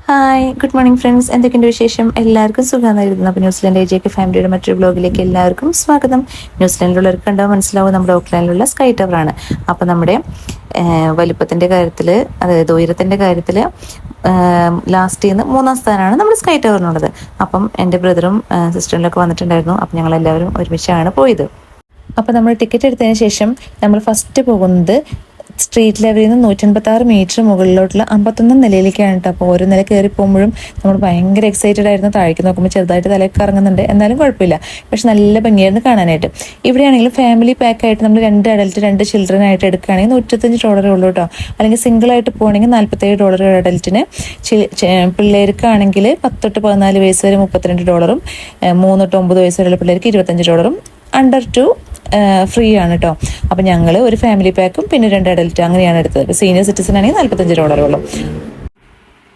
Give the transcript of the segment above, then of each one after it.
Hi good morning friends, എന്തൊക്കെയുണ്ട് വിശേഷം? എല്ലാവർക്കും സുഖമായിരുന്നു. അപ്പോൾ ന്യൂസിലാൻഡ് AJK ഫാമിലിയുടെ മറ്റൊരു ബ്ലോഗിലേക്ക് എല്ലാവർക്കും സ്വാഗതം. ന്യൂസിലാൻഡിലുള്ളവർക്ക് കണ്ടാൽ മനസ്സിലാവും നമ്മുടെ ഓക്ലാൻഡിലുള്ള സ്കൈ ടവറാണ്. അപ്പോൾ നമ്മുടെ വലുപ്പത്തിൻ്റെ കാര്യത്തിൽ, അതായത് ഉയരത്തിൻ്റെ കാര്യത്തിൽ ലാസ്റ്റ് ചെയ്യുന്ന 3-ാം സ്ഥാനമാണ് നമ്മുടെ സ്കൈ ടവറിനുള്ളത്. അപ്പം എൻ്റെ ബ്രദറും സിസ്റ്ററിലൊക്കെ വന്നിട്ടുണ്ടായിരുന്നു. അപ്പം ഞങ്ങളെല്ലാവരും ഒരുമിച്ചാണ് പോയത്. അപ്പോൾ നമ്മൾ ടിക്കറ്റ് എടുത്തതിന് ശേഷം നമ്മൾ ഫസ്റ്റ് പോകുന്നത് സ്ട്രീറ്റ് ലെവലിൽ നിന്ന് 186 മീറ്റർ മുകളിലോട്ടുള്ള 51 നിലയിലേക്കാണ് കേട്ടോ. അപ്പോൾ ഓരോ നില കയറി പോകുമ്പോഴും നമ്മൾ ഭയങ്കര എക്സൈറ്റഡ് ആയിരുന്നു. താഴേക്ക് നോക്കുമ്പോൾ ചെറുതായിട്ട് തലയൊക്കെ ഇറങ്ങുന്നുണ്ട്, എന്നാലും കുഴപ്പമില്ല. പക്ഷെ നല്ല ഭംഗിയായിരുന്നു കാണാനായിട്ട്. ഇവിടെയാണെങ്കിലും ഫാമിലി പാക്കായിട്ട് നമ്മൾ 2 അഡൽറ്റ് 2 ചിൽഡ്രൻ ആയിട്ട് എടുക്കുകയാണെങ്കിൽ $125 ഉള്ളൂ കേട്ടോ. അല്ലെങ്കിൽ സിംഗിളായിട്ട് പോകുകയാണെങ്കിൽ $47 അഡൽറ്റിന്. പിള്ളേർക്കാണെങ്കിൽ 10 തൊട്ട് 14 വയസ്സ് വരെ $32, 3 തൊട്ട് 9 വയസ്സ് വരെയുള്ള പിള്ളേർക്ക് $25, അണ്ടർ 2 ഫ്രീ ആണ് കേട്ടോ. അപ്പം ഞങ്ങൾ ഒരു ഫാമിലി പാക്കും പിന്നെ 2 അഡൽറ്റ് അങ്ങനെയാണ് എടുത്തത്. ഇപ്പോൾ സീനിയർ സിറ്റിസൺ ആണെങ്കിൽ $45 ഉള്ളൂ.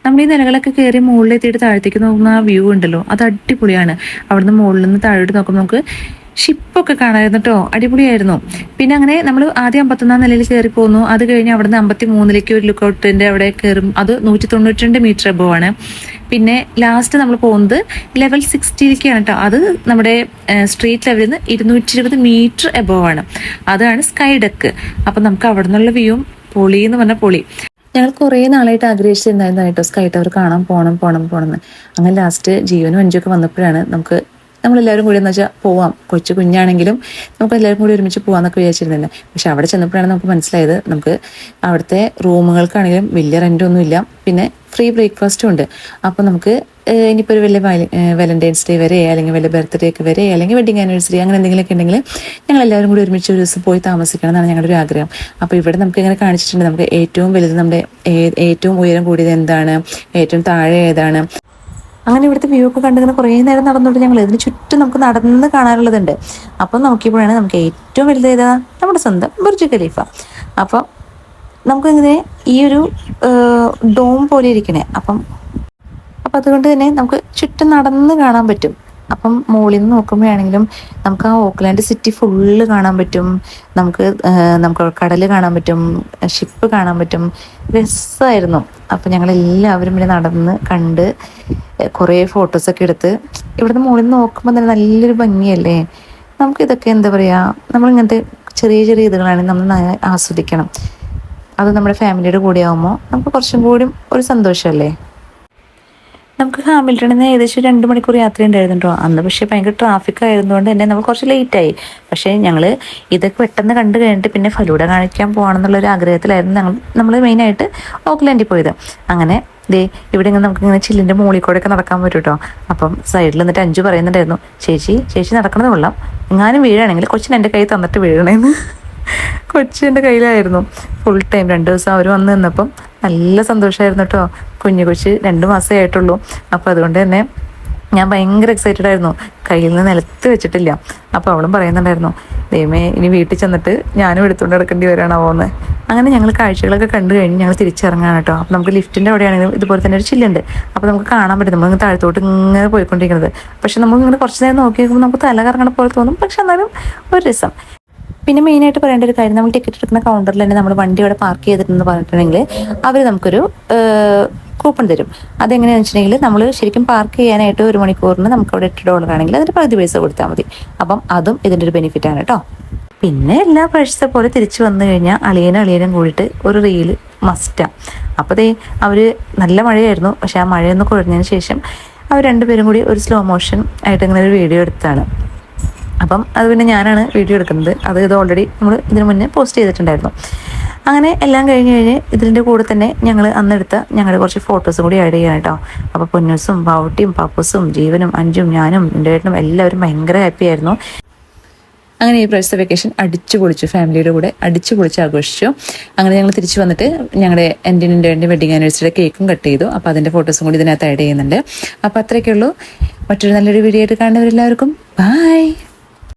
നമ്മൾ ഈ നിലകളൊക്കെ കയറി മുകളിലെത്തിയിട്ട് താഴത്തേക്ക് നോക്കുന്ന ആ വ്യൂ ഉണ്ടല്ലോ, അത് അടിപൊളിയാണ്. അവിടുന്ന് മുകളിൽ നിന്ന് താഴോട്ട് നോക്കുമ്പോൾ നമുക്ക് ഷിപ്പൊക്കെ കാണാമായിരുന്നു കേട്ടോ, അടിപൊളിയായിരുന്നു. പിന്നെ അങ്ങനെ നമ്മൾ ആദ്യം 51-ാം നിലയിൽ കയറി പോകുന്നു. അത് കഴിഞ്ഞ് അവിടുന്ന് 53-ലേക്ക് ഒരു ലുക്കൗട്ടിൻ്റെ അവിടെ കയറും. അത് 192 മീറ്റർ എബോവ് ആണ്. പിന്നെ ലാസ്റ്റ് നമ്മൾ പോകുന്നത് ലെവൽ 60-ലേക്കാണ് കേട്ടോ. അത് നമ്മുടെ സ്ട്രീറ്റ് ലെവലിൽ നിന്ന് 220 മീറ്റർ എബോവ് ആണ്. അതാണ് സ്കൈ ഡെക്ക്. അപ്പം നമുക്ക് അവിടെ നിന്നുള്ള വ്യൂവും പൊളി എന്ന് പറഞ്ഞാൽ പൊളി. ഞങ്ങൾ കുറേ നാളായിട്ട് ആഗ്രഹിച്ചിരുന്നായിരുന്നു കേട്ടോ സ്കൈ ടവർ കാണാൻ പോകണം എന്ന്. അങ്ങനെ ലാസ്റ്റ് ജീവനും അഞ്ചൊക്കെ വന്നപ്പോഴാണ് നമ്മളെല്ലാവരും കൂടി എന്ന് വെച്ചാൽ പോവാം, കുഞ്ഞാണെങ്കിലും നമുക്ക് എല്ലാവരും കൂടി ഒരുമിച്ച് പോകാമെന്നൊക്കെ വിചാരിച്ചിരുന്നില്ല. പക്ഷെ അവിടെ ചെന്നപ്പോഴാണ് നമുക്ക് മനസ്സിലായത്, നമുക്ക് അവിടുത്തെ റൂമുകൾക്കാണെങ്കിലും വലിയ റെൻ്റൊന്നുമില്ല, പിന്നെ ഫ്രീ ബ്രേക്ക്ഫാസ്റ്റും ഉണ്ട്. അപ്പോൾ നമുക്ക് ഇനിയിപ്പോൾ ഒരു വലിയ വാലന്റൈൻസ് ഡേ വരെ, അല്ലെങ്കിൽ വലിയ ബർത്ത്ഡേ ഒക്കെ വരെ, അല്ലെങ്കിൽ വെഡിങ് ആനിവേഴ്സറി അങ്ങനെ എന്തെങ്കിലുമൊക്കെ ഉണ്ടെങ്കിൽ ഞങ്ങളെല്ലാവരും കൂടി ഒരുമിച്ച് ഒരു ദിവസം പോയി താമസിക്കണം എന്നാണ് ഞങ്ങളുടെ ഒരു ആഗ്രഹം. അപ്പോൾ ഇവിടെ നമുക്ക് ഇങ്ങനെ കാണിച്ചിട്ടുണ്ട്, നമുക്ക് ഏറ്റവും വലുത് നമ്മുടെ ഏറ്റവും ഉയരം കൂടിയത് എന്താണ്, ഏറ്റവും താഴെ ഏതാണ്. അങ്ങനെ ഇവിടുത്തെ വ്യൂ ഒക്കെ കണ്ടിങ്ങനെ കുറേ നേരം നടന്നുകൊണ്ട് ഞങ്ങൾ ഇതിന് ചുറ്റും നമുക്ക് നടന്ന് കാണാനുള്ളതുണ്ട്. അപ്പം നോക്കിയപ്പോഴാണ് നമുക്ക് ഏറ്റവും വലുത് ഏതാ, നമ്മുടെ സ്വന്തം ബുർജ് ഖലീഫ. അപ്പം നമുക്കിങ്ങനെ ഈ ഒരു ഡോം പോലെ ഇരിക്കണേ. അപ്പം അതുകൊണ്ട് തന്നെ നമുക്ക് ചുറ്റും നടന്ന് കാണാൻ പറ്റും. അപ്പം മുകളിൽ നിന്ന് നോക്കുമ്പോഴാണെങ്കിലും നമുക്ക് ആ ഓക്ലാൻഡ് സിറ്റി ഫുള്ള് കാണാൻ പറ്റും. നമുക്ക് കടൽ കാണാൻ പറ്റും, ഷിപ്പ് കാണാൻ പറ്റും. രസമായിരുന്നു. അപ്പം ഞങ്ങളെല്ലാവരും ഇവിടെ നടന്ന് കണ്ട് കുറേ ഫോട്ടോസൊക്കെ എടുത്ത് ഇവിടുന്ന് മുകളിൽ നിന്ന് നോക്കുമ്പോൾ തന്നെ നല്ലൊരു ഭംഗിയല്ലേ. നമുക്കിതൊക്കെ എന്താ പറയുക, നമ്മളിങ്ങനത്തെ ചെറിയ ചെറിയ ഇതുകളാണെങ്കിൽ നമ്മൾ ആസ്വദിക്കണം. അത് നമ്മുടെ ഫാമിലിയുടെ കൂടെ ആകുമ്പോൾ നമുക്ക് കുറച്ചും കൂടി ഒരു സന്തോഷമല്ലേ. നമുക്ക് ഹാമിൽട്ടണിൽ നിന്ന് ഏകദേശം 2 മണിക്കൂർ യാത്ര ഉണ്ടായിരുന്നു കേട്ടോ അന്ന്. പക്ഷേ ഭയങ്കര ട്രാഫിക് ആയിരുന്നുകൊണ്ട് തന്നെ നമ്മൾ കുറച്ച് ലേറ്റായി. പക്ഷേ ഞങ്ങൾ ഇതൊക്കെ പെട്ടെന്ന് കണ്ടു കഴിഞ്ഞിട്ട് പിന്നെ ഫലൂഡ കാണിക്കാൻ പോകണമെന്നുള്ളൊരു ആഗ്രഹത്തിലായിരുന്നു നമ്മൾ മെയിനായിട്ട് ഓക്ലാൻഡിൽ പോയത്. അങ്ങനെ ഇവിടെ ഇങ്ങനെ നമുക്കിങ്ങനെ ചില്ലിൻ്റെ മുകളിൽ കൂടെ ഒക്കെ നടക്കാൻ പറ്റും കേട്ടോ. അപ്പം സൈഡിൽ നിന്നിട്ട് അഞ്ചു പറയുന്നുണ്ടായിരുന്നു, ചേച്ചി നടക്കണത് കൊള്ളാം, എങ്ങാനും വീഴാണെങ്കിൽ കൊച്ചിന് എൻ്റെ കൈ തന്നിട്ട് വീഴണേന്ന്. കൊച്ചി എൻ്റെ കയ്യിലായിരുന്നു ഫുൾ ടൈം. 2 ദിവസം അവർ വന്ന് നിന്നപ്പം നല്ല സന്തോഷമായിരുന്നു കേട്ടോ. കൊച്ച് 2 മാസമേ ആയിട്ടുള്ളൂ. അപ്പോൾ അതുകൊണ്ട് തന്നെ ഞാൻ ഭയങ്കര എക്സൈറ്റഡ് ആയിരുന്നു. കയ്യിൽ നിന്ന് നിലത്ത് വെച്ചിട്ടില്ല. അപ്പോൾ അവളും പറയുന്നുണ്ടായിരുന്നു, ദൈവമേ ഇനി വീട്ടിൽ ചെന്നിട്ട് ഞാനും എടുത്തുകൊണ്ട് നടക്കേണ്ടി വരാനാവോന്ന്. അങ്ങനെ ഞങ്ങൾ കാഴ്ചകളൊക്കെ കണ്ടു കഴിഞ്ഞ് ഞങ്ങൾ തിരിച്ചിറങ്ങാണ് കേട്ടോ. അപ്പോൾ നമുക്ക് ലിഫ്റ്റിൻ്റെ അവിടെയാണെങ്കിലും ഇതുപോലെ തന്നെ ഒരു ചില്ലുണ്ട്. അപ്പോൾ നമുക്ക് കാണാൻ പറ്റും നമ്മളിങ്ങനെ താഴത്തോട്ട് ഇങ്ങനെ പോയിക്കൊണ്ടിരിക്കുന്നത്. പക്ഷെ നമ്മളിങ്ങനെ കുറച്ച് നേരം നോക്കി നോക്കുമ്പോൾ നമുക്ക് തല കറങ്ങണ പോലെ തോന്നും. പക്ഷെ എന്നാലും ഒരു രസം. പിന്നെ മെയിനായിട്ട് പറയേണ്ട ഒരു കാര്യം, നമ്മൾ ടിക്കറ്റ് എടുക്കുന്ന കൗണ്ടറിൽ തന്നെ നമ്മൾ വണ്ടി അവിടെ പാർക്ക് ചെയ്തിട്ടുണ്ടെന്ന് പറഞ്ഞിട്ടുണ്ടെങ്കിൽ അവർ നമുക്കൊരു കൂപ്പൺ തരും. അതെങ്ങനെയാണെന്ന് വെച്ചിട്ടുണ്ടെങ്കിൽ നമ്മൾ ശരിക്കും പാർക്ക് ചെയ്യാനായിട്ട് 1 മണിക്കൂറിന് നമുക്ക് അവിടെ $8 ആണെങ്കിൽ അതിൻ്റെ പകുതി പൈസ കൊടുത്താൽ മതി. അപ്പം അതും ഇതിൻ്റെ ഒരു ബെനിഫിറ്റാണ് കേട്ടോ. പിന്നെ എല്ലാ പ്രാവശ്യത്തെ പോലെ തിരിച്ചു വന്നു കഴിഞ്ഞാൽ അളിയനും കൂടിയിട്ട് ഒരു റീല് മസ്റ്റാണ്. അപ്പോൾ അവർ നല്ല മഴയായിരുന്നു. പക്ഷെ ആ മഴയൊന്ന് കുഴഞ്ഞതിന് ശേഷം അവർ 2 പേരും കൂടി ഒരു സ്ലോ മോഷൻ ആയിട്ട് ഇങ്ങനെ ഒരു വീഡിയോ എടുത്താണ്. അപ്പം അത് പിന്നെ ഞാനാണ് വീഡിയോ എടുക്കുന്നത്. ഇത് ഓൾറെഡി നമ്മൾ ഇതിനു മുന്നേ പോസ്റ്റ് ചെയ്തിട്ടുണ്ടായിരുന്നു. അങ്ങനെ എല്ലാം കഴിഞ്ഞ് ഇതിൻ്റെ കൂടെ തന്നെ ഞങ്ങൾ അന്നെടുത്ത ഞങ്ങളുടെ കുറച്ച് ഫോട്ടോസും കൂടി ആഡ് ചെയ്യാൻ കേട്ടോ. അപ്പോൾ പൊന്നൂസും പാവുട്ടിയും പപ്പൂസും ജീവനും അഞ്ചും ഞാനും എൻ്റെ ഏട്ടനും എല്ലാവരും ഭയങ്കര ഹാപ്പി ആയിരുന്നു. അങ്ങനെ ഈ പ്രാവശ്യത്തെ വെക്കേഷൻ അടിച്ചു പൊളിച്ചു, ഫാമിലിയുടെ കൂടെ അടിച്ചു പൊളിച്ച് ആഘോഷിച്ചു. അങ്ങനെ ഞങ്ങൾ തിരിച്ചു വന്നിട്ട് ഞങ്ങളുടെ എൻ്റെ വെഡിങ് ആനിവേഴ്സറിയുടെ കേക്കും കട്ട് ചെയ്തു. അപ്പോൾ അതിൻ്റെ ഫോട്ടോസും കൂടി ഇതിനകത്ത് ആഡ് ചെയ്യുന്നുണ്ട്. അപ്പോൾ അത്രയൊക്കെ ഉള്ളൂ. മറ്റൊരു നല്ലൊരു വീഡിയോ ആയിട്ട് കാണുന്നവരെല്ലാവർക്കും ബൈ.